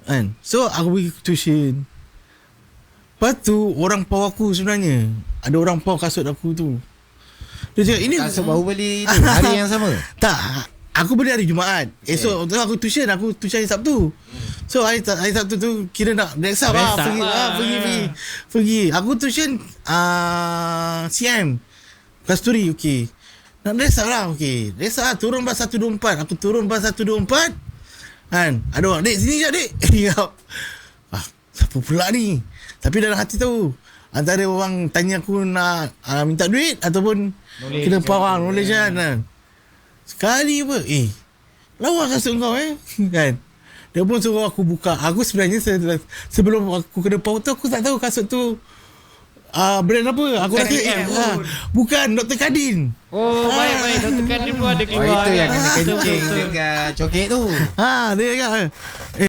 Kan. So aku pergi tuition. Lepas tu orang pau aku sebenarnya, ada orang pau kasut aku tu. Dia cakap ini Kasut baru beli tu, hari yang sama. Tak, aku beli hari Jumaat. Esok tu aku tuition hari Sabtu. So hari Sabtu tu kira nak dress up lah, pergi. Aku tuition CM Kasturi, okey. Nak dress up lah, okey. Dress up lah, turun bas 124. Aku turun bas 124. Kan, ada orang, "Dek, sini je, Dek." Siapa pula ni? Tapi dalam hati tahu, antara orang tanya aku nak minta duit ataupun kena pawang knowledge kan. Sekali apa, lawa kasut kau kan. Dia pun suruh aku buka. Aku sebenarnya sebelum aku kena pawang tu, aku tak tahu kasut tu brand apa. Aku rasa bukan Dr. Kadin. Baik Dr. Kadin pun ada keluar. Itu yang kena kencing dengan coket tu. Dia kata